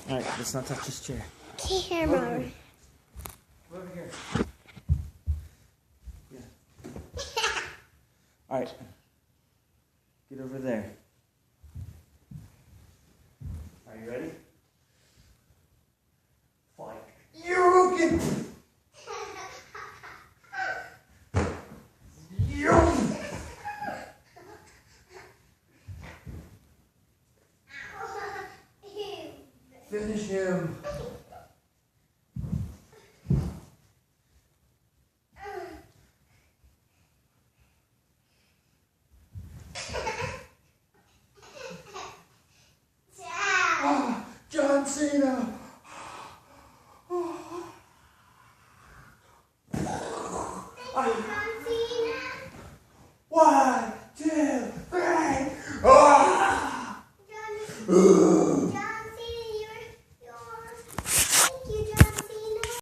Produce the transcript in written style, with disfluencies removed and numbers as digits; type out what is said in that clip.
Alright, let's not touch this chair. Camera. Over here. Yeah. Alright. Get over there. Are you ready? Fine. You're okay. Finish him. Oh, John Cena. One, two, three. Oh!